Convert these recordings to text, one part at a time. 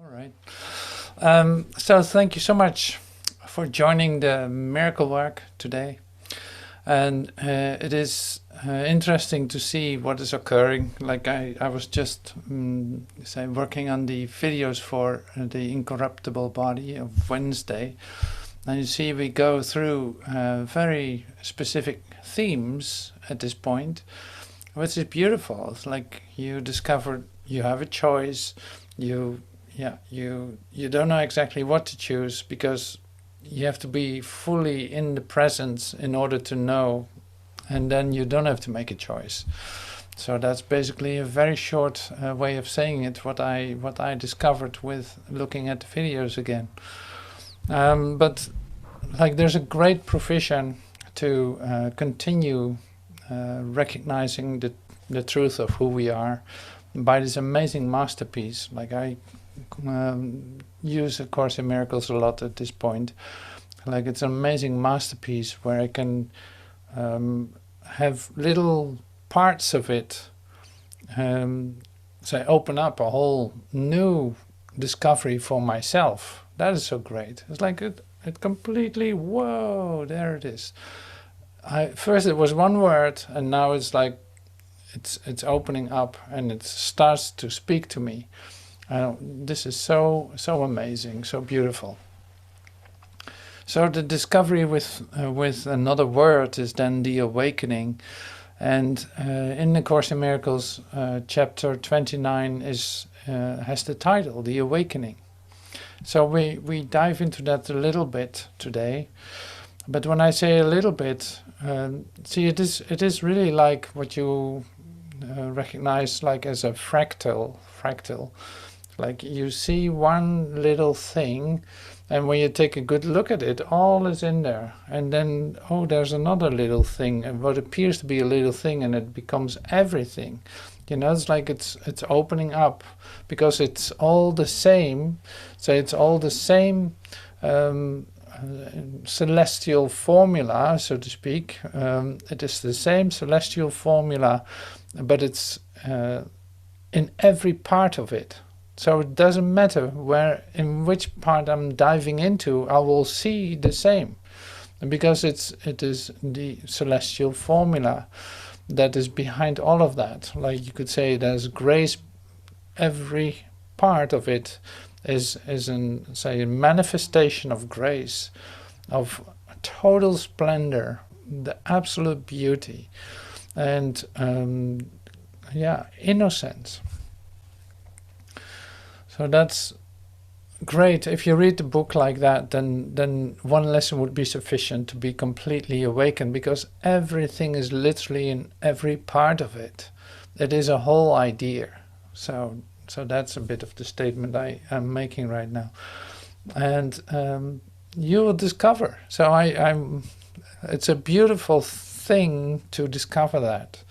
All right. So thank you so much for joining the miracle work today. And it is interesting to see what is occurring. Like I was just say working on the videos for the incorruptible body of Wednesday. And you see we go through very specific themes at this point, which is beautiful. It's like you discover you have a choice. You don't know exactly what to choose because you have to be fully in the presence in order to know, and then you don't have to make a choice. So that's basically a very short way of saying it, what I discovered with looking at the videos again. But like there's a great provision to continue recognizing the truth of who we are by this amazing masterpiece. Like I use A Course in Miracles a lot at this point. Like it's an amazing masterpiece where I can have little parts of it say open up a whole new discovery for myself. That is so great. It's like it completely, whoa, there it is. First it was one word, and now it's like it's opening up and it starts to speak to me. This is so amazing, so beautiful. So the discovery with another word is then the awakening, and in the Course in Miracles, chapter 29 has the title, the awakening. So we dive into that a little bit today, but when I say a little bit, see it is really like what you recognize like as a fractal. Like you see one little thing, and when you take a good look at it, all is in there. And then, oh, there's another little thing, and what appears to be a little thing, and it becomes everything. You know, it's like it's opening up, because it's all the same. So it's all the same celestial formula, so to speak. It is the same celestial formula, but it's in every part of it. So it doesn't matter in which part I'm diving into, I will see the same, because it is the celestial formula that is behind all of that. Like you could say, there's grace. Every part of it is a manifestation of grace, of total splendor, the absolute beauty, and innocence. So that's great. If you read the book like that, then one lesson would be sufficient to be completely awakened, because everything is literally in every part of it. It is a whole idea. So that's a bit of the statement I am making right now. And you will discover. So it's a beautiful thing to discover that,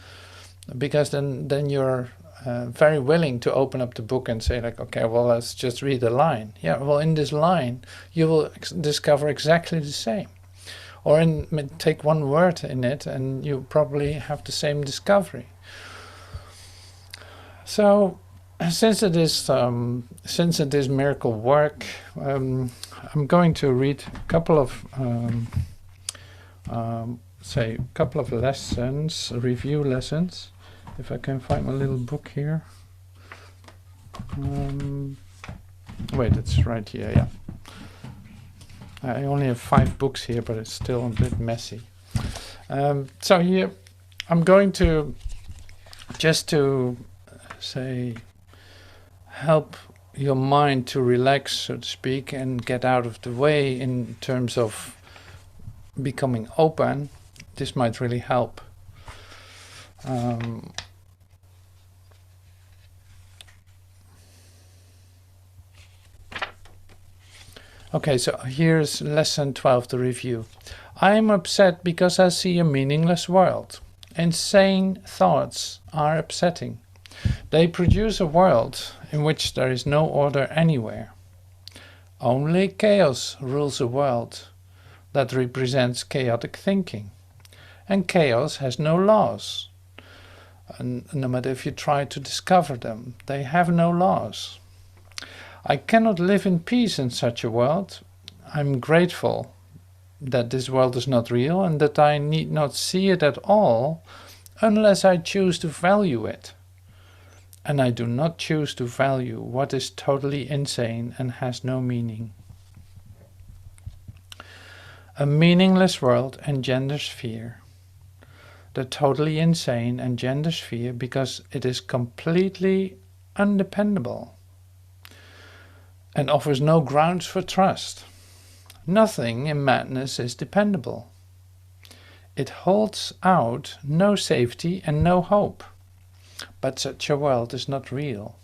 because then you're very willing to open up the book and say like, okay, well, let's just read a line. Yeah, well, in this line, you will discover exactly the same. Or take one word in it and you probably have the same discovery. So since it is miracle work, I'm going to read a couple of lessons, review lessons. If I can find my little book here. Wait, it's right here, yeah. I only have 5 books here, but it's still a bit messy. So here, I'm going to help your mind to relax, so to speak, and get out of the way in terms of becoming open. This might really help. Okay, so here's lesson 12, the review. I am upset because I see a meaningless world. Insane thoughts are upsetting. They produce a world in which there is no order anywhere. Only chaos rules a world that represents chaotic thinking. And chaos has no laws. And no matter if you try to discover them, they have no laws. I cannot live in peace in such a world. I'm grateful that this world is not real and that I need not see it at all unless I choose to value it. And I do not choose to value what is totally insane and has no meaning. A meaningless world engenders fear. The totally insane engenders fear because it is completely undependable and offers no grounds for trust. Nothing in madness is dependable. It holds out no safety and no hope. But such a world is not real.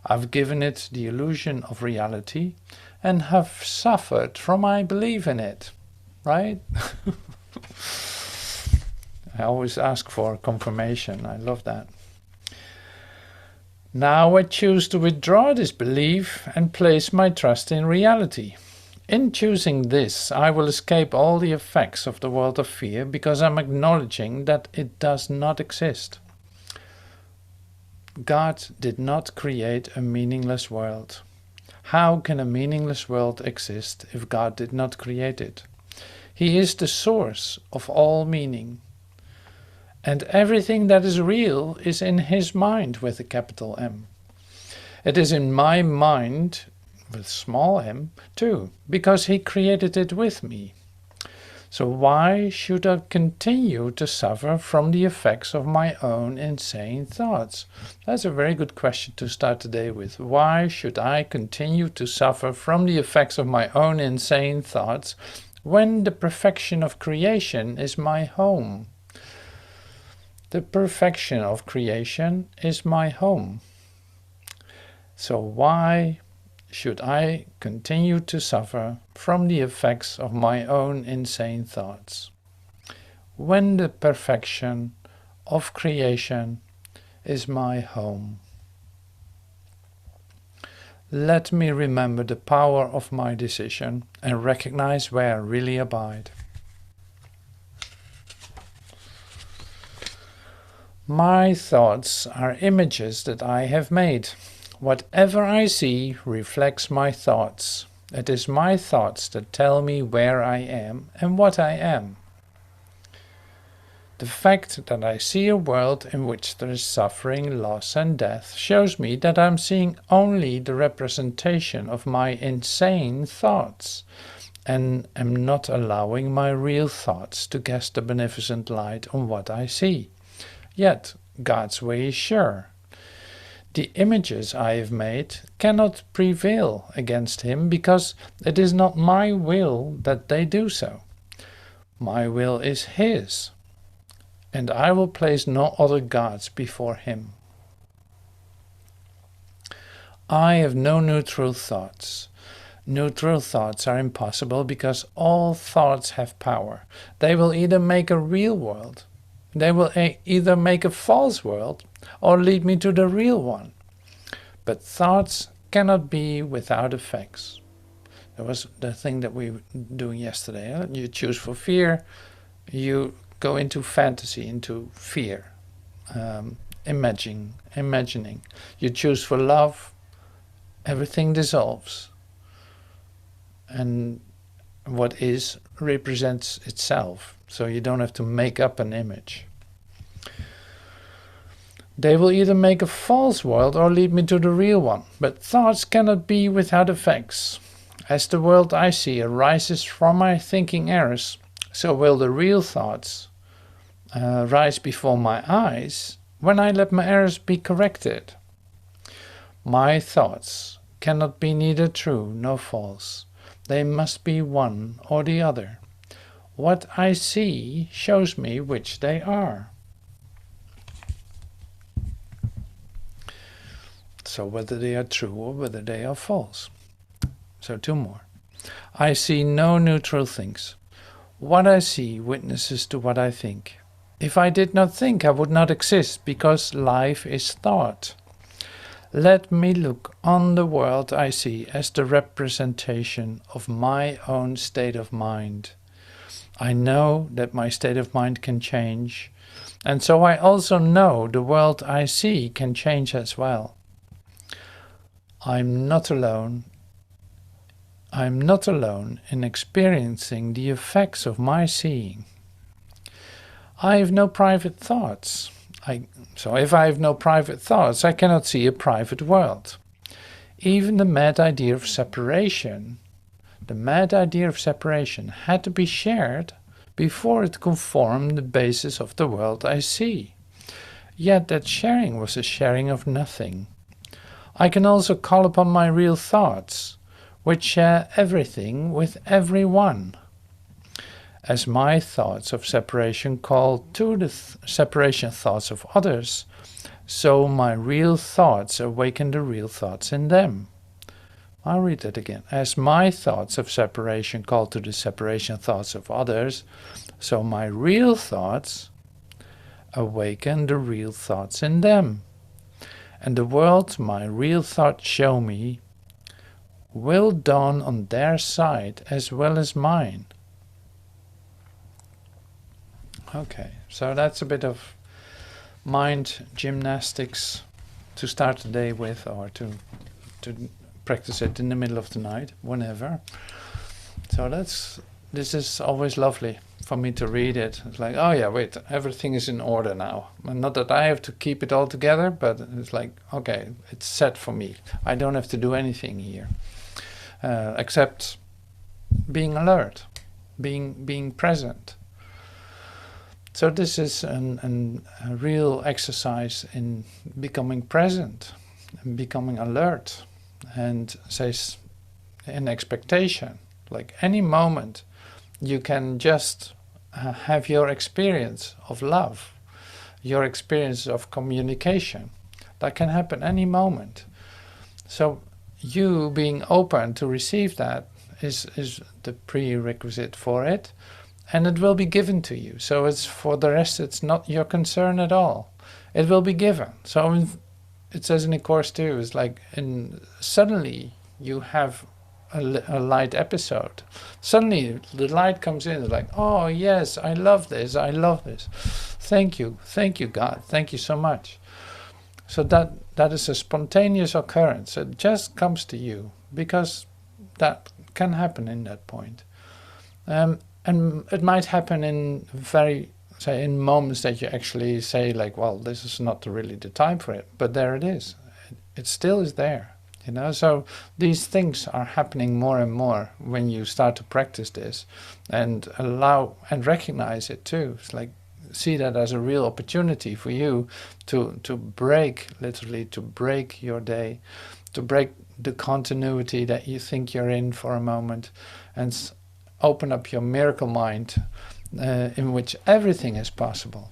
I've given it the illusion of reality and have suffered from my belief in it. Right? I always ask for confirmation. I love that. Now I choose to withdraw this belief and place my trust in reality. In choosing this, I will escape all the effects of the world of fear because I'm acknowledging that it does not exist. God did not create a meaningless world. How can a meaningless world exist if God did not create it? He is the source of all meaning. And everything that is real is in his mind with a capital M. It is in my mind with small m too, because he created it with me. So why should I continue to suffer from the effects of my own insane thoughts? That's a very good question to start the day with. Why should I continue to suffer from the effects of my own insane thoughts when the perfection of creation is my home? The perfection of creation is my home. So why should I continue to suffer from the effects of my own insane thoughts when the perfection of creation is my home? Let me remember the power of my decision and recognize where I really abide. My thoughts are images that I have made. Whatever I see reflects my thoughts. It is my thoughts that tell me where I am and what I am. The fact that I see a world in which there is suffering, loss and death shows me that I'm seeing only the representation of my insane thoughts and am not allowing my real thoughts to cast a beneficent light on what I see. Yet God's way is sure. The images I have made cannot prevail against him because it is not my will that they do so. My will is his, and I will place no other gods before him. I have no neutral thoughts. Neutral thoughts are impossible because all thoughts have power. They will either make a real world, they will either make a false world, or lead me to the real one. But thoughts cannot be without effects. That was the thing that we were doing yesterday. You choose for fear, you go into fantasy, into fear, imagining. You choose for love, everything dissolves. And what is represents itself, so you don't have to make up an image. They will either make a false world or lead me to the real one, but thoughts cannot be without effects. As the world I see arises from my thinking errors, so will the real thoughts rise before my eyes when I let my errors be corrected. My thoughts cannot be neither true nor false. They must be one or the other. What I see shows me which they are. So whether they are true or whether they are false. So two more. I see no neutral things. What I see witnesses to what I think. If I did not think, I would not exist, because life is thought. Let me look on the world I see as the representation of my own state of mind. I know that my state of mind can change, and so I also know the world I see can change as well. I'm not alone. I'm not alone in experiencing the effects of my seeing. I have no private thoughts. So if I have no private thoughts, I cannot see a private world. Even the mad idea of separation, had to be shared before it could form the basis of the world I see. Yet that sharing was a sharing of nothing. I can also call upon my real thoughts, which share everything with everyone. As my thoughts of separation call to the separation thoughts of others, so my real thoughts awaken the real thoughts in them. I'll read that again. As my thoughts of separation call to the separation thoughts of others, so my real thoughts awaken the real thoughts in them. And the world my real thoughts show me will dawn on their side as well as mine. Okay, so that's a bit of mind gymnastics to start the day with, or to practice it in the middle of the night, whenever. So this is always lovely for me to read it. It's like, oh yeah, wait, everything is in order now. And not that I have to keep it all together, but it's like, okay, it's set for me. I don't have to do anything here, except being alert, being present. So this is a real exercise in becoming present, and becoming alert, and says in expectation. Like any moment, you can just have your experience of love, your experience of communication. That can happen any moment. So you being open to receive that is the prerequisite for it. And it will be given to you. So it's, for the rest, it's not your concern at all. It will be given. So it says in the Course too, it's like, suddenly you have a light episode. Suddenly the light comes in, it's like, oh yes, I love this, I love this. Thank you God, thank you so much. So that is a spontaneous occurrence. It just comes to you, because that can happen in that point. And it might happen in in moments that you actually say like, well, this is not really the time for it, but there it is. It still is there, you know. So these things are happening more and more when you start to practice this and allow and recognize it too. It's like, see that as a real opportunity for you to break, literally to break your day, to break the continuity that you think you're in for a moment, and open up your miracle mind in which everything is possible.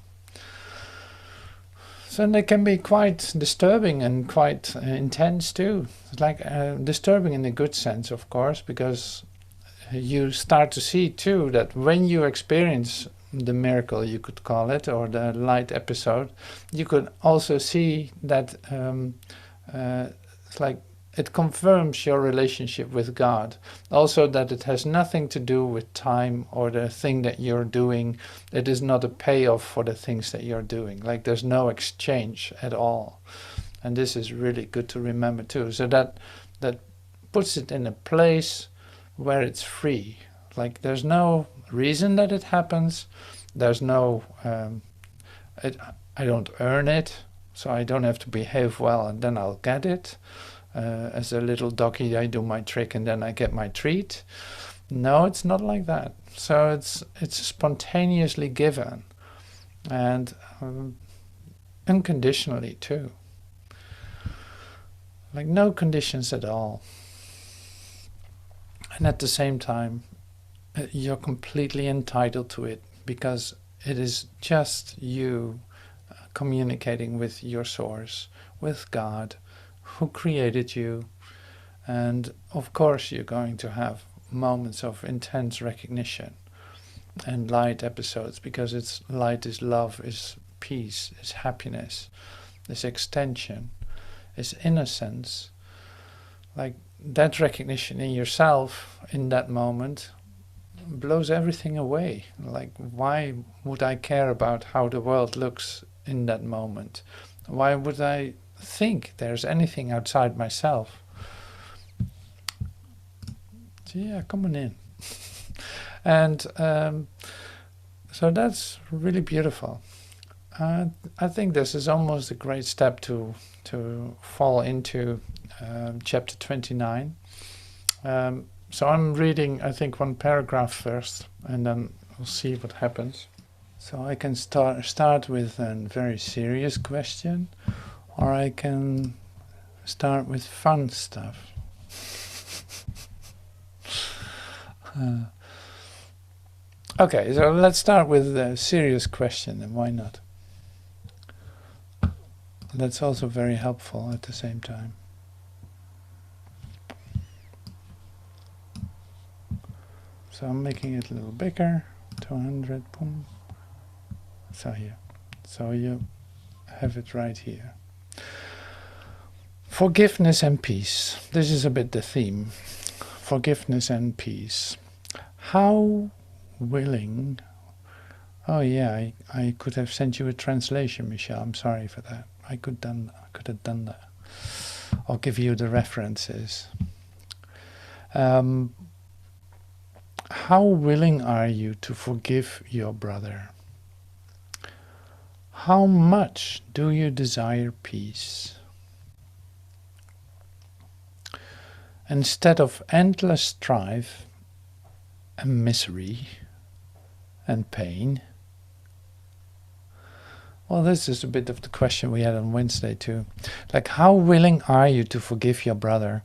So they can be quite disturbing and quite intense too. It's like disturbing in a good sense, of course, because you start to see too that when you experience the miracle, you could call it, or the light episode, you could also see that it's like it confirms your relationship with God. Also that it has nothing to do with time or the thing that you're doing. It is not a payoff for the things that you're doing. Like there's no exchange at all. And this is really good to remember too. So that puts it in a place where it's free. Like there's no reason that it happens. There's no, I don't earn it. So I don't have to behave well and then I'll get it. As a little doggy, I do my trick and then I get my treat. No, it's not like that. So it's spontaneously given, and unconditionally too. Like no conditions at all. And at the same time, you're completely entitled to it, because it is just you communicating with your source, with God, who created you. And of course you're going to have moments of intense recognition and light episodes, because it's light is love, is peace, is happiness, is extension, is innocence. Like that recognition in yourself in that moment blows everything away. Like, why would I care about how the world looks in that moment? Why would I think there's anything outside myself? Yeah, come on in. And so that's really beautiful. I think this is almost a great step to fall into chapter 29. So I'm reading, I think, one paragraph first, and then we'll see what happens. So I can start with a very serious question, or I can start with fun stuff. Okay, so let's start with a serious question, and why not? That's also very helpful at the same time. So I'm making it a little bigger, 200, boom. So here. So you have it right here. Forgiveness and peace. This is a bit the theme. Forgiveness and peace. How willing... Oh yeah, I could have sent you a translation, Michelle. I'm sorry for that. I could have done that. I'll give you the references. How willing are you to forgive your brother? How much do you desire peace? Instead of endless strife and misery and pain. Well, this is a bit of the question we had on Wednesday too. Like, how willing are you to forgive your brother?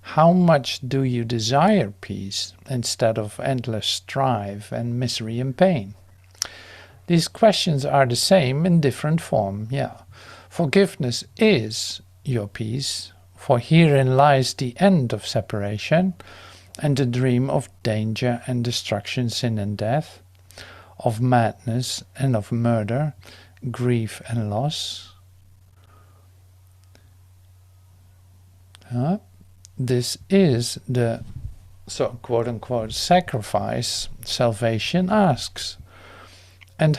How much do you desire peace instead of endless strife and misery and pain? These questions are the same in different form, yeah. Forgiveness is your peace, for herein lies the end of separation and the dream of danger and destruction, sin and death, of madness and of murder, grief and loss. This is the quote-unquote sacrifice salvation asks, and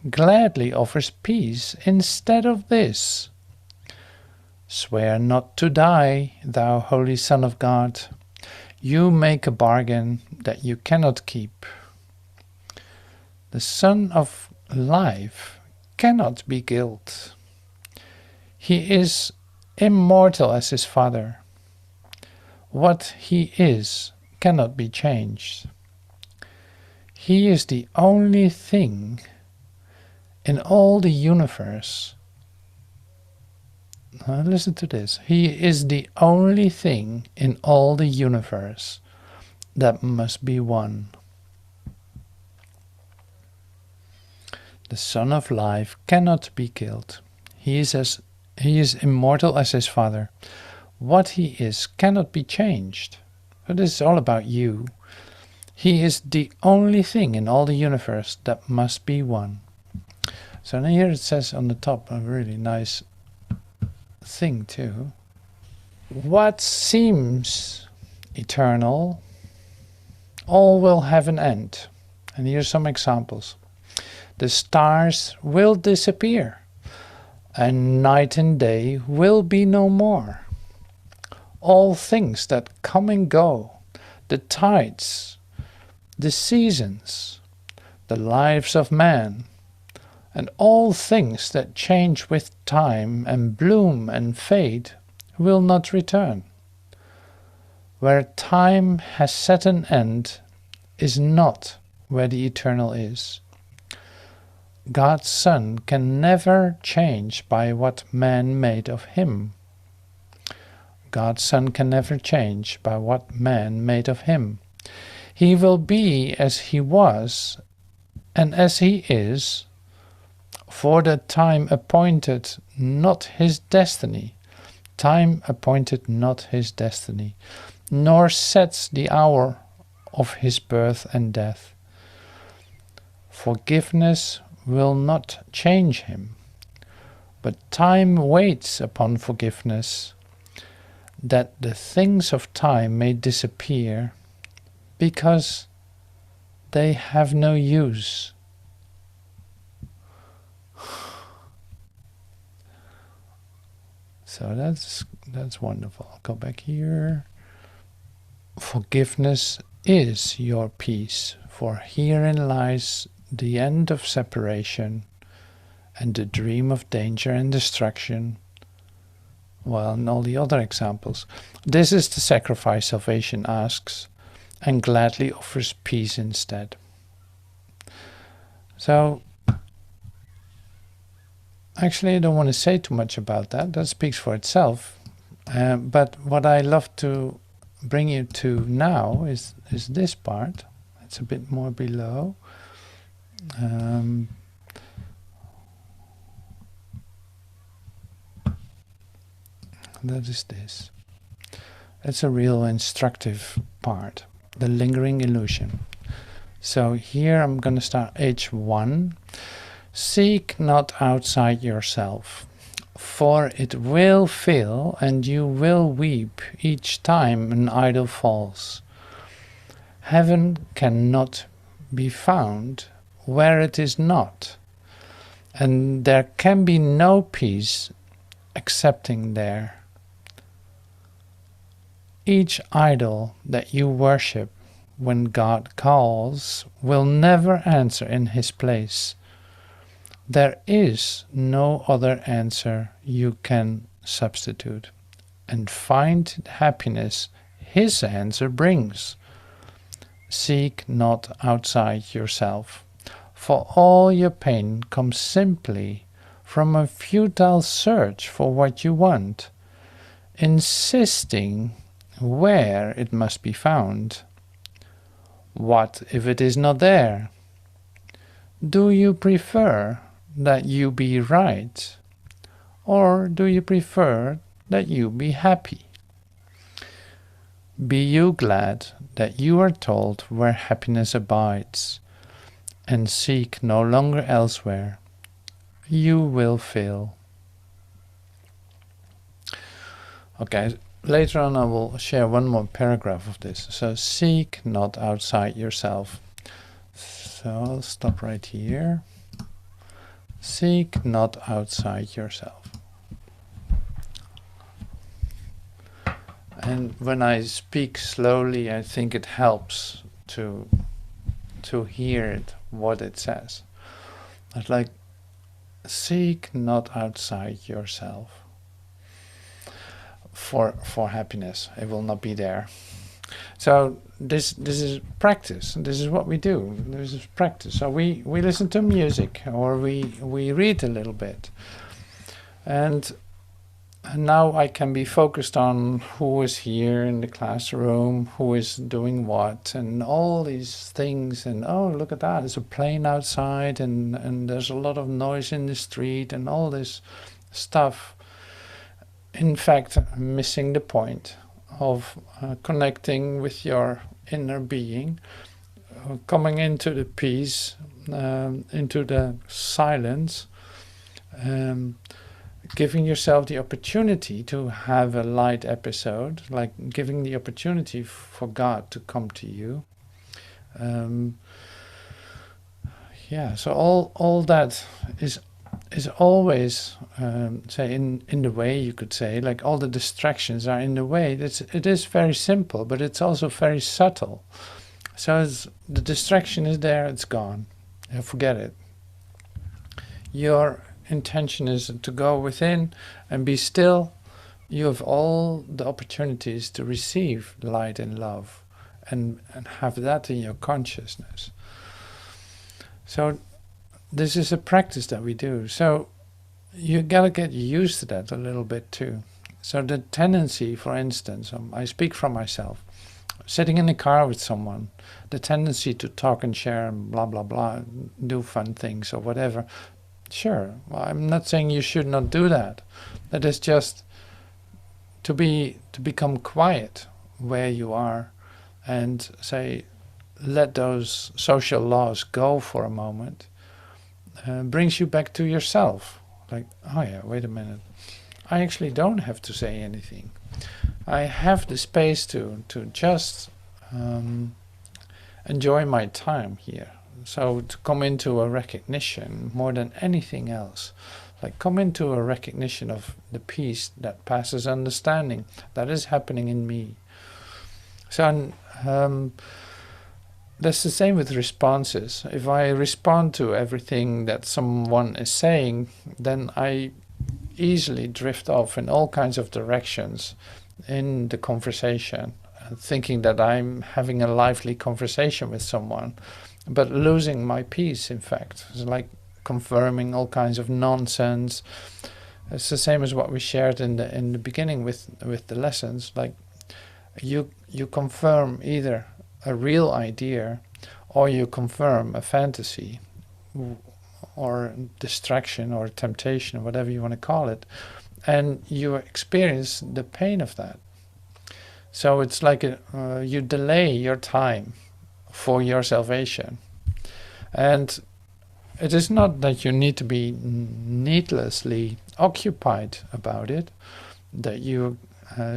gladly offers peace instead of this. Swear not to die, thou holy Son of God. You make a bargain that you cannot keep. The Son of Life cannot be killed. He is immortal as his Father. What he is cannot be changed. He is the only thing in all the universe. Now listen to this. He is the only thing in all the universe that must be one. The Son of Life cannot be killed. He is immortal as his Father. What he is cannot be changed. So this is all about you. He is the only thing in all the universe that must be one. So now here it says on the top a really nice thing too. What seems eternal, all will have an end. And here's some examples. The stars will disappear, and night and day will be no more. All things that come and go, the tides, the seasons, the lives of man, and all things that change with time and bloom and fade will not return. Where time has set an end is not where the eternal is. God's Son can never change by what man made of him. God's Son can never change by what man made of him. He will be as he was and as he is, for the time appointed not his destiny. Time appointed not his destiny, nor sets the hour of his birth and death. Forgiveness will not change him, but time waits upon forgiveness, that the things of time may disappear, because they have no use. So that's wonderful. I'll go back here. Forgiveness is your peace, for herein lies the end of separation and the dream of danger and destruction. Well, and all the other examples. This is the sacrifice salvation asks, and gladly offers peace instead. So, actually, I don't want to say too much about that. That speaks for itself. But what I love to bring you to now is this part. It's a bit more below. That is this. It's a real instructive part, the lingering illusion. So here I'm going to start H1. Seek not outside yourself, for it will fail and you will weep each time an idol falls. Heaven cannot be found where it is not, and there can be no peace excepting there. Each idol that you worship when God calls will never answer in his place. There is no other answer you can substitute, and find happiness his answer brings. Seek not outside yourself, for all your pain comes simply from a futile search for what you want, insisting where it must be found. What if it is not there? Do you prefer that you be right, or do you prefer that you be happy? Be you glad that you are told where happiness abides, and seek no longer elsewhere. You will fail. Okay, later on I will share one more paragraph of this. So seek not outside yourself. So I'll stop right here. Seek not outside yourself. And when I speak slowly, I think it helps to hear it, what it says. It's like, seek not outside yourself for happiness. It will not be there. So this is practice. This is what we do. This is practice. So we listen to music, or we read a little bit, and now I can be focused on who is here in the classroom, who is doing what, and all these things. And oh, look at that! There's a plane outside, and there's a lot of noise in the street, and all this stuff. In fact, missing the point of connecting with your inner being, coming into the peace, into the silence, giving yourself the opportunity to have a light episode, like giving the opportunity for God to come to you. Yeah, so all that is always say in the way, you could say, like all the distractions are in the way. It is very simple, but it's also very subtle. So the distraction is there, it's gone. Forget it. Your intention is to go within and be still. You have all the opportunities to receive light and love, and have that in your consciousness. So this is a practice that we do. So you gotta get used to that a little bit too. So the tendency, for instance, I speak from myself, sitting in the car with someone, the tendency to talk and share and blah blah blah, do fun things or whatever. Sure, well, I'm not saying you should not do that. That is just to become quiet where you are, and say, let those social laws go for a moment. Brings you back to yourself. Like, oh yeah, wait a minute. I actually don't have to say anything. I have the space to just enjoy my time here. So to come into a recognition more than anything else, like come into a recognition of the peace that passes understanding that is happening in me. So that's the same with responses. If I respond to everything that someone is saying, then I easily drift off in all kinds of directions in the conversation, thinking that I'm having a lively conversation with someone, but losing my peace, in fact. It's like confirming all kinds of nonsense. It's the same as what we shared in the beginning with the lessons. Like you confirm either a real idea or you confirm a fantasy or distraction or temptation or whatever you want to call it, and you experience the pain of that. So it's like you delay your time for your salvation. And it is not that you need to be needlessly occupied about it, that you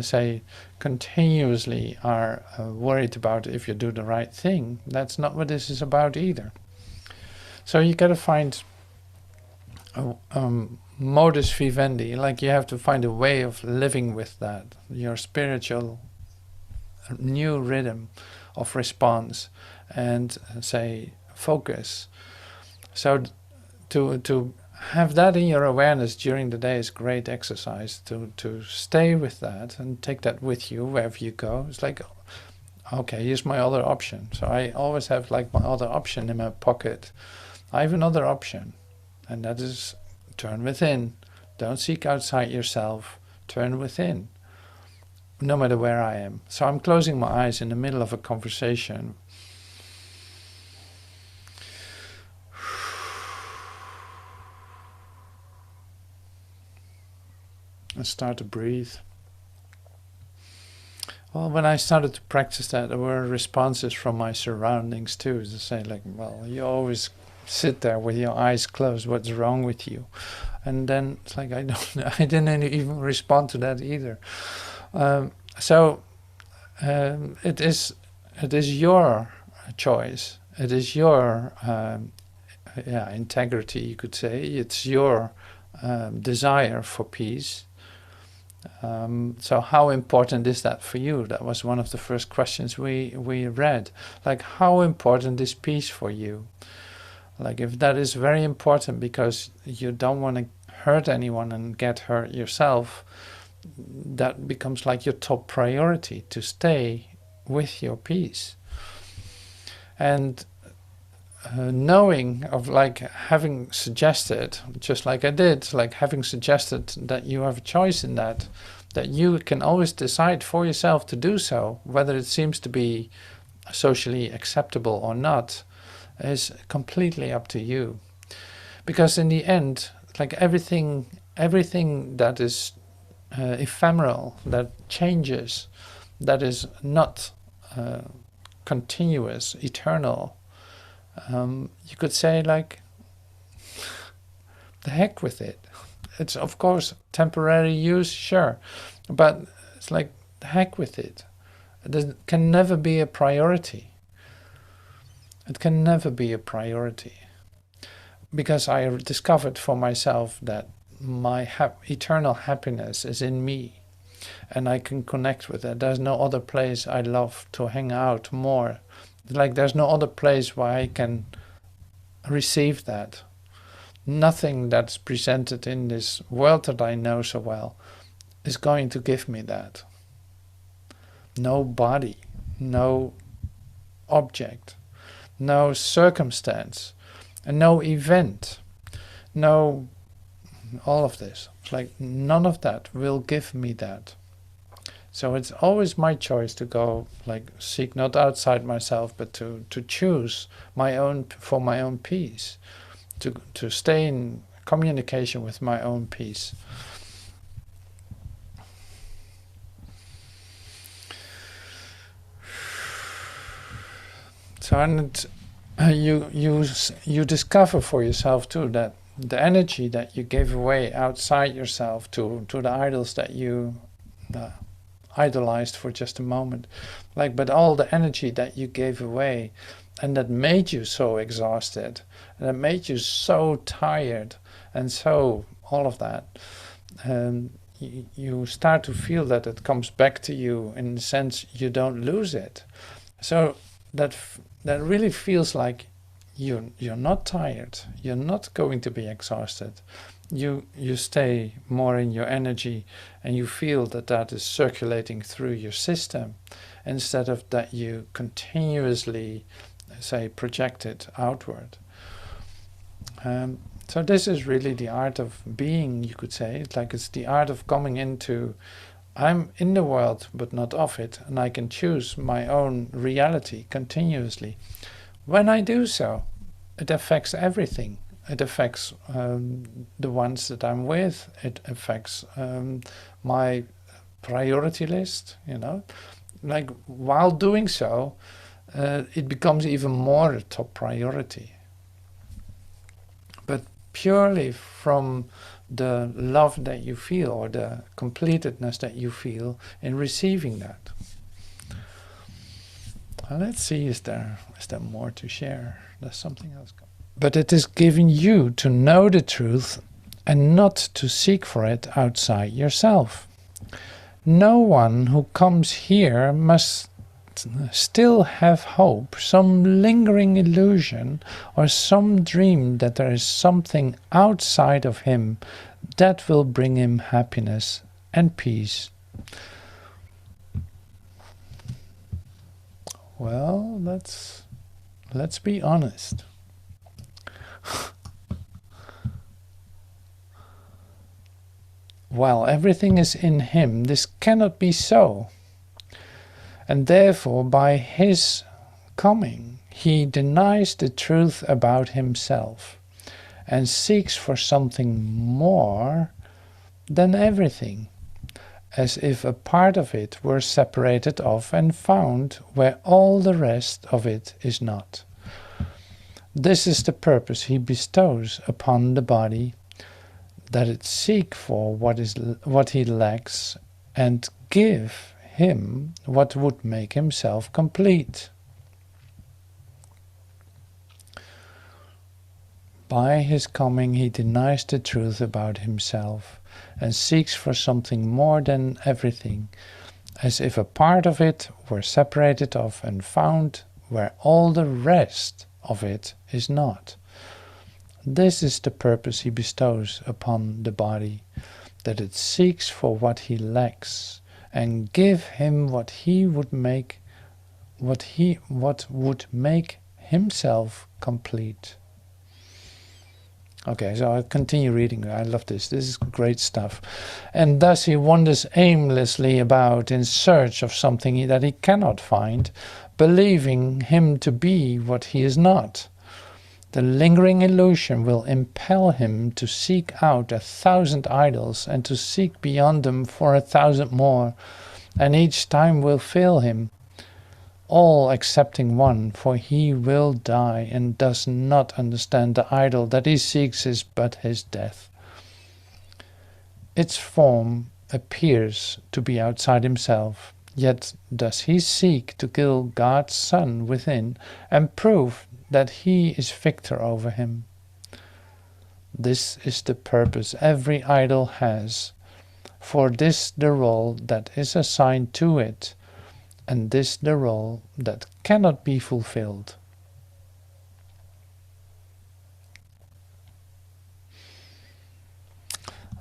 say continuously are worried about if you do the right thing. That's not what this is about either. So you got to find modus vivendi, like you have to find a way of living with that, your spiritual new rhythm of response, and say focus. So to have that in your awareness during the day is great exercise, to stay with that and take that with you wherever you go. It's like, okay, here's my other option. So I always have like my other option in my pocket. I have another option, and that is turn within. Don't seek outside yourself, turn within, no matter where I am. So I'm closing my eyes in the middle of a conversation. And start to breathe. Well, when I started to practice that, there were responses from my surroundings too, to say like, well, you always sit there with your eyes closed, what's wrong with you? And then it's like, I didn't even respond to that either. It is your choice. It is your integrity, you could say. It's your desire for peace. So how important is that for you? That was one of the first questions we read. Like, how important is peace for you? Like, if that is very important because you don't want to hurt anyone and get hurt yourself, that becomes like your top priority, to stay with your peace. And knowing of like having suggested, just like I did, like having suggested that you have a choice in that you can always decide for yourself to do so, whether it seems to be socially acceptable or not, is completely up to you. Because in the end, like everything that is ephemeral, that changes, that is not continuous, eternal, you could say like, the heck with it. It's of course temporary use, sure, but it's like, the heck with it. It can never be a priority. It can never be a priority. Because I discovered for myself that my eternal happiness is in me, and I can connect with it. There's no other place I love to hang out more. Like, there's no other place where I can receive that. Nothing that's presented in this world that I know so well is going to give me that. No body, no object, no circumstance, and no event, no all of this. It's like none of that will give me that. So it's always my choice to go, like, seek not outside myself, but to choose my own, for my own peace, to stay in communication with my own peace. So, and you discover for yourself too that the energy that you gave away outside yourself to the idols that you idolized for just a moment, like, but all the energy that you gave away and that made you so exhausted, and that made you so tired, and so all of that, you start to feel that it comes back to you. In the sense, you don't lose it. So that really feels like you're not tired. You're not going to be exhausted. You stay more in your energy, and you feel that is circulating through your system, instead of that you continuously, say, project it outward. So this is really the art of being, you could say. It's the art of coming into, I'm in the world but not of it, and I can choose my own reality continuously. When I do so, it affects everything. It affects the ones that I'm with. It affects my priority list, while doing so, it becomes even more a top priority. But purely from the love that you feel, or the completedness that you feel in receiving that. Well, let's see, is there more to share? There's something else. But it is given you to know the truth and not to seek for it outside yourself. No one who comes here must still have hope, some lingering illusion or some dream that there is something outside of him that will bring him happiness and peace. Well, let's be honest. While everything is in him, this cannot be so. And therefore, by his coming, he denies the truth about himself and seeks for something more than everything, as if a part of it were separated off and found where all the rest of it is not. This is the purpose he bestows upon the body, that it seek for what he lacks and give him what would make himself complete. By his coming he denies the truth about himself and seeks for something more than everything, as if a part of it were separated off and found where all the rest of it is not. This is the purpose he bestows upon the body, that it seeks for what he lacks and give him what would make himself complete. Okay, so I'll continue reading. I love this. This is great stuff. And thus he wanders aimlessly about in search of something that he cannot find, believing him to be what he is not. The lingering illusion will impel him to seek out 1,000 idols and to seek beyond them for 1,000 more, and each time will fail him, all excepting one, for he will die and does not understand the idol that he seeks is but his death. Its form appears to be outside himself, yet does he seek to kill God's Son within and prove that he is victor over him. This is the purpose every idol has, for this the role that is assigned to it, and this the role that cannot be fulfilled.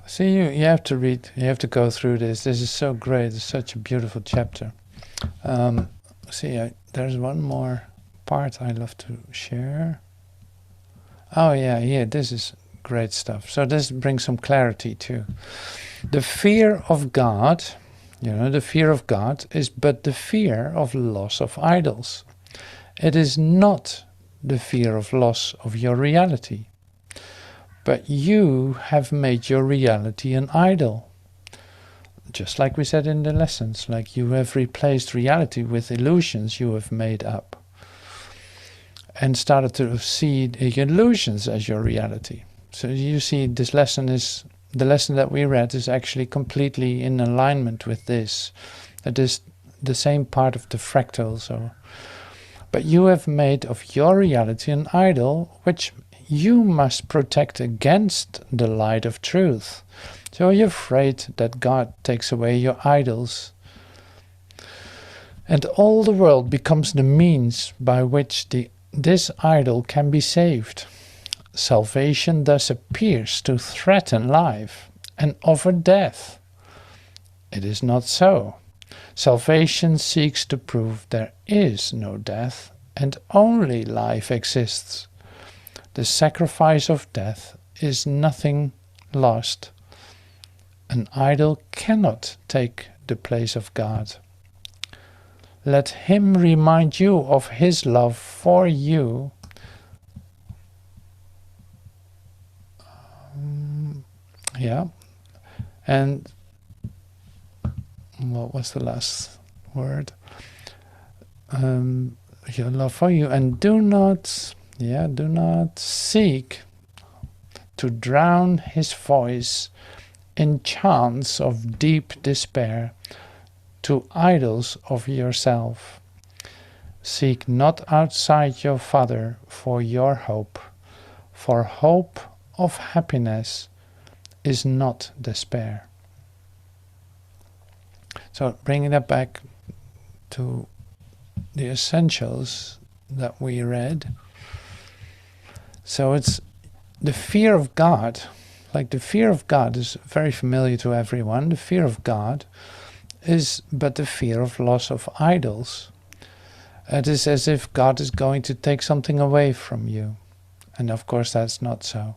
See, you have to read, you have to go through this. This is so great. It's such a beautiful chapter. There's one more part I love to share. Oh yeah, this is great stuff. So this brings some clarity too. The fear of God, the fear of God is but the fear of loss of idols. It is not the fear of loss of your reality. But you have made your reality an idol. Just like we said in the lessons, like you have replaced reality with illusions you have made up. And started to see the illusions as your reality. So you see, the lesson that we read is actually completely in alignment with this. It is the same part of the fractal. But you have made of your reality an idol, which you must protect against the light of truth. So are you afraid that God takes away your idols? And all the world becomes the means by which this idol can be saved. Salvation thus appears to threaten life and offer death. It is not so. Salvation seeks to prove there is no death and only life exists. The sacrifice of death is nothing lost. An idol cannot take the place of God. Let him remind you of his love for you. Yeah. And what was the last word? Your love for you. And do not seek to drown his voice in chants of deep despair to idols of yourself. Seek not outside your Father for your hope, for hope of happiness is not despair. So bringing that back to the essentials that we read. So it's the fear of God. Like the fear of God is very familiar to everyone. The fear of God is but the fear of loss of idols. It is as if God is going to take something away from you. And of course that's not so.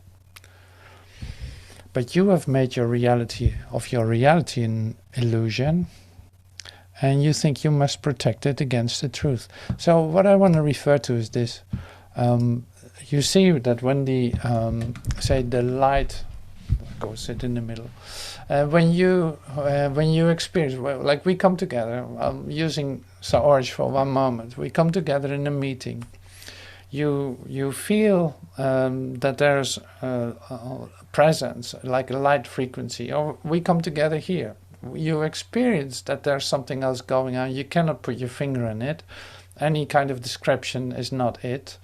But you have made your reality an illusion, and you think you must protect it against the truth. So what I want to refer to is this. You see that when the light goes sit in the middle, when you experience, like we come together, using Saorj for one moment, we come together in a meeting. You feel that there's a presence, like a light frequency, or we come together here. You experience that there's something else going on. You cannot put your finger on it. Any kind of description is not it,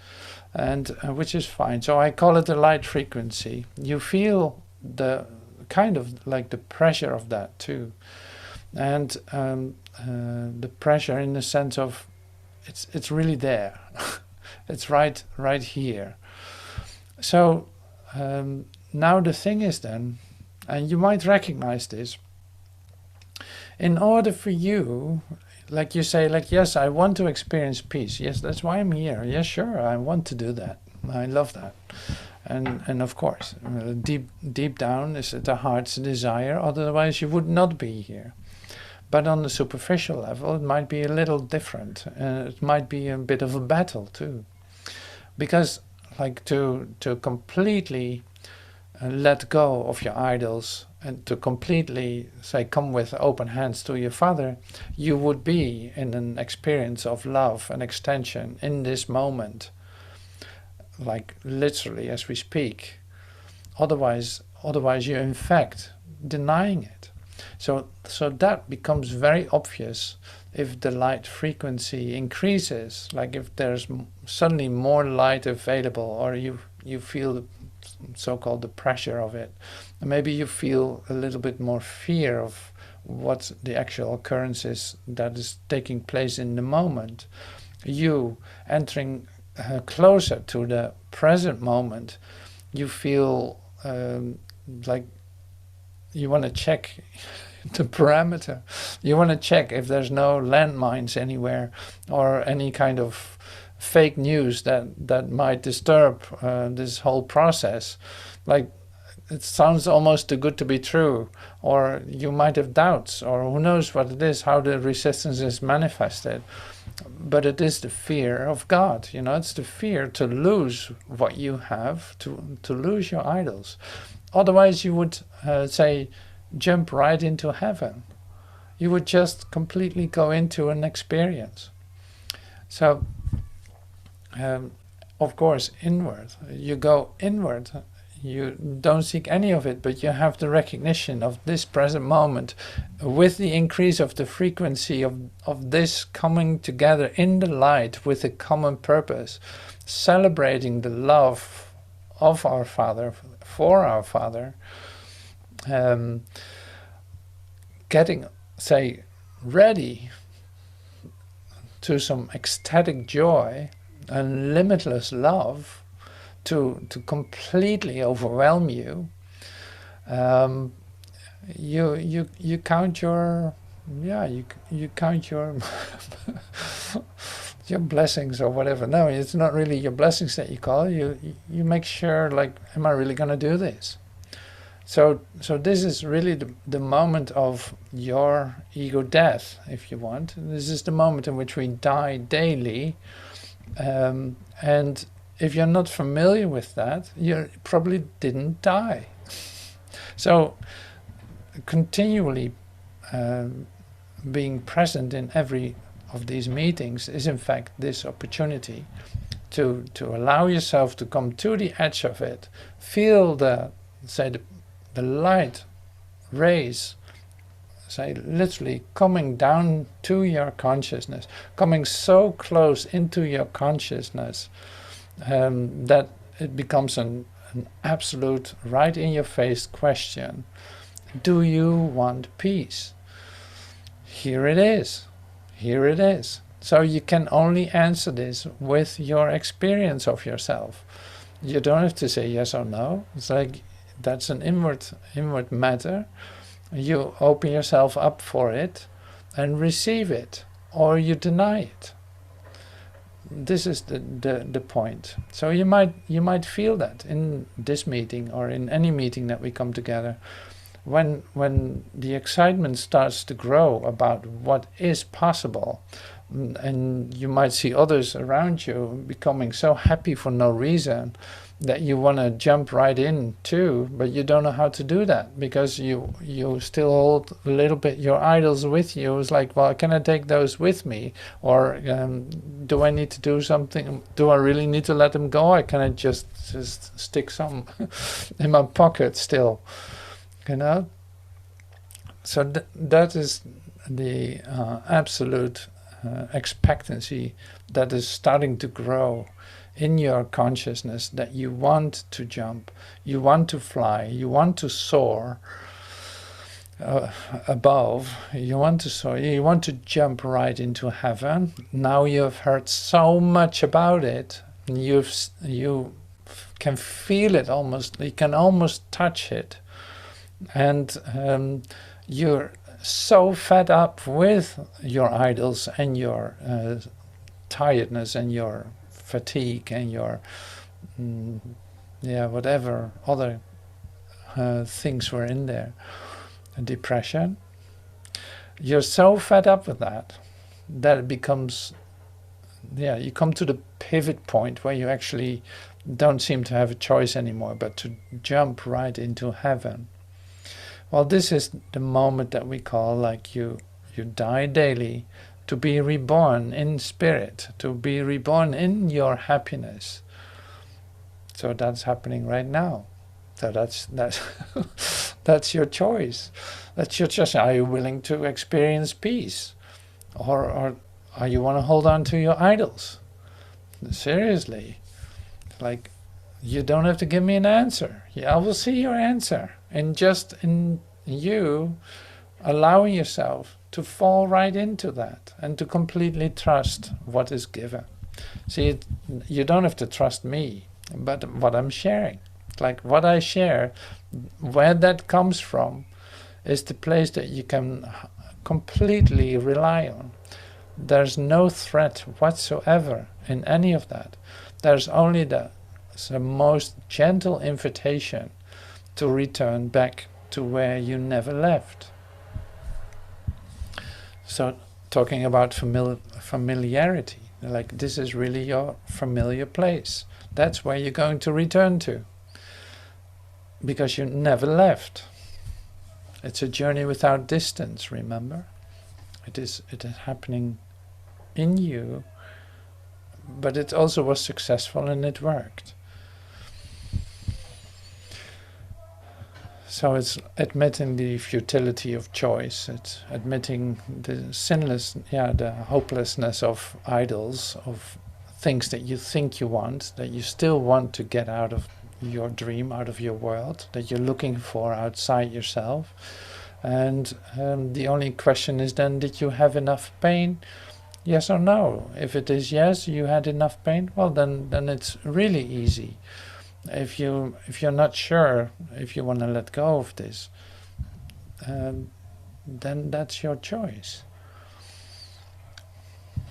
and which is fine. So I call it a light frequency. You feel the kind of like the pressure of that too, and the pressure in the sense of it's really there. It's right here. So now the thing is then, and you might recognize this, in order for you, like you say, like, yes, I want to experience peace. Yes, that's why I'm here. Yes, sure, I want to do that. I love that. And of course, deep down is at the heart's desire, otherwise you would not be here. But on the superficial level, it might be a little different. It might be a bit of a battle too. Because like to completely let go of your idols and to completely say, come with open hands to your Father, you would be in an experience of love and extension in this moment, like literally as we speak. Otherwise you're in fact denying it. So that becomes very obvious if the light frequency increases, like if there's suddenly more light available, or you feel the so-called the pressure of it. And maybe you feel a little bit more fear of what the actual occurrence is that is taking place in the moment. You entering closer to the present moment, you feel like you want to check the parameter. You want to check if there's no landmines anywhere or any kind of fake news that might disturb this whole process. Like, it sounds almost too good to be true, or you might have doubts, or who knows what it is, how the resistance is manifested. But it is the fear of God, it's the fear to lose what you have, to lose your idols. Otherwise you would say jump right into heaven. You would just completely go into an experience. So of course inward, you go inward, you don't seek any of it, but you have the recognition of this present moment with the increase of the frequency of this coming together in the light with a common purpose, celebrating the love of our Father, for our Father, um, getting, say, ready to some ecstatic joy and limitless love to completely overwhelm you, you count your, yeah, you count your your blessings or whatever. No, it's not really your blessings that you call. You make sure, like, am I really going to do this? So this is really the moment of your ego death, if you want. This is the moment in which we die daily. And if you're not familiar with that, you probably didn't die. So continually being present in every of these meetings is in fact this opportunity to allow yourself to come to the edge of it, feel the light rays, say, literally coming down to your consciousness, coming so close into your consciousness that it becomes an absolute right in your face question. Do you want peace? Here it is. Here it is. So you can only answer this with your experience of yourself. You don't have to say yes or no. It's like, that's an inward matter. You open yourself up for it and receive it, or you deny it. This is the point. So you might feel that in this meeting or in any meeting that we come together, when the excitement starts to grow about what is possible, and you might see others around you becoming so happy for no reason that you want to jump right in too, but you don't know how to do that because you still hold a little bit your idols with you. It's like, well, can I take those with me, or do I need to do something? Do I really need to let them go, or can I just stick some in my pocket still, you know? So that is the absolute expectancy that is starting to grow in your consciousness, that you want to jump, you want to fly, you want to soar above, you want to soar, you want to jump right into heaven. Now you've heard so much about it, you can feel it almost, you can almost touch it, and you're so fed up with your idols and your tiredness and your fatigue and your whatever other things were in there, depression. You're so fed up with that it becomes, you come to the pivot point where you actually don't seem to have a choice anymore but to jump right into heaven. Well, this is the moment that we call, like, you die daily to be reborn in spirit, to be reborn in your happiness. So that's happening right now. So that's that's your choice. That's your choice. Are you willing to experience peace, or you want to hold on to your idols? Seriously, like, you don't have to give me an answer. I will see your answer, and just in you allowing yourself to fall right into that and to completely trust what is given. See, you don't have to trust me, but what I'm sharing, like what I share, where that comes from is the place that you can completely rely on. There's no threat whatsoever in any of that. There's only the most gentle invitation to return back to where you never left. So talking about familiarity, like, this is really your familiar place. That's where you're going to return to, because you never left. It's a journey without distance, remember? It is happening in you, but it also was successful and it worked. So it's admitting the futility of choice. It's admitting the the hopelessness of idols, of things that you think you want, that you still want to get out of your dream, out of your world, that you're looking for outside yourself. And the only question is then, did you have enough pain? Yes or no? If it is yes, you had enough pain, well then it's really easy. If you're not sure if you want to let go of this, then that's your choice.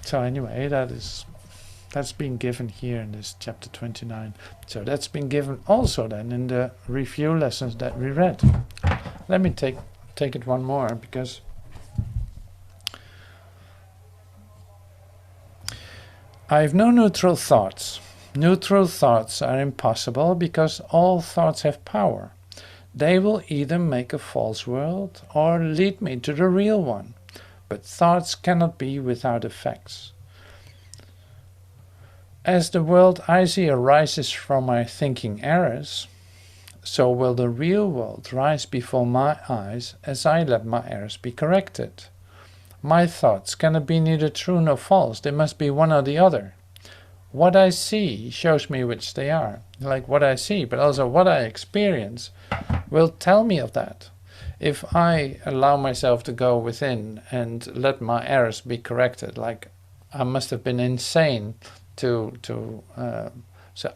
So anyway, that's been given here in this chapter 29. So that's been given also then in the review lessons that we read. Let me take it one more, because I have no neutral thoughts. Neutral thoughts are impossible because all thoughts have power. They will either make a false world or lead me to the real one. But thoughts cannot be without effects. As the world I see arises from my thinking errors, so will the real world rise before my eyes as I let my errors be corrected. My thoughts cannot be neither true nor false, they must be one or the other. What I see shows me which they are, like what I see, but also what I experience will tell me of that. If I allow myself to go within and let my errors be corrected, like I must have been insane to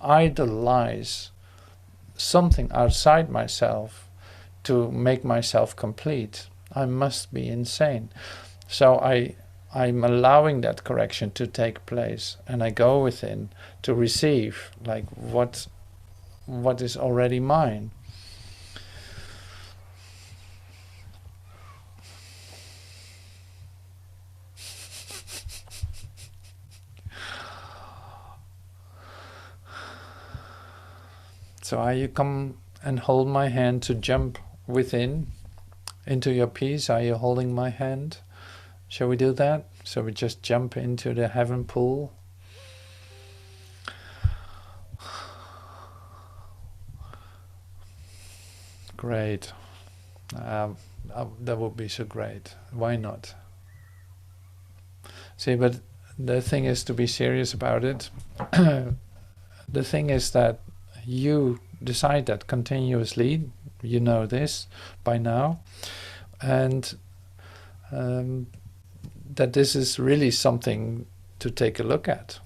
idolize something outside myself to make myself complete, I must be insane. So I'm allowing that correction to take place, and I go within to receive like what is already mine. So are you come and hold my hand to jump within into your peace? Are you holding my hand? Shall we do that? So we just jump into the heaven pool. Great. That would be so great. Why not? See, but the thing is to be serious about it. The thing is that you decide that continuously. You know this by now. And that this is really something to take a look at.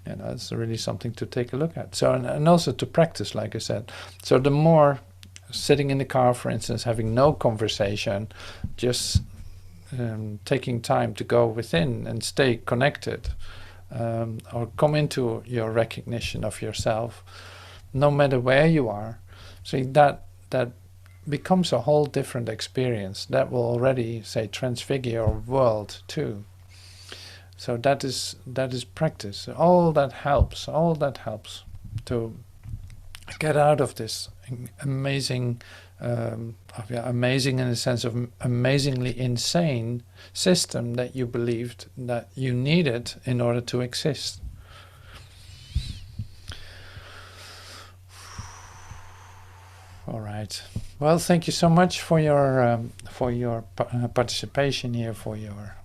You know, it's really something to take a look at. So, and also to practice, like I said. So the more sitting in the car, for instance, having no conversation, just taking time to go within and stay connected, or come into your recognition of yourself, no matter where you are. So that becomes a whole different experience that will already, say, transfigure your world too. So that is practice. All that helps to get out of this amazing, amazing in the sense of amazingly insane system that you believed that you needed in order to exist. All right. Well, thank you so much for your participation here, for your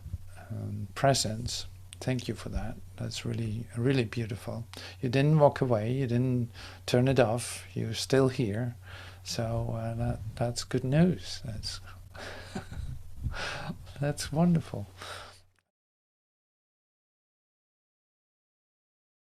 presence. Thank you for that. That's really, really beautiful. You didn't walk away. You didn't turn it off. You're still here. So that's good news. That's that's wonderful.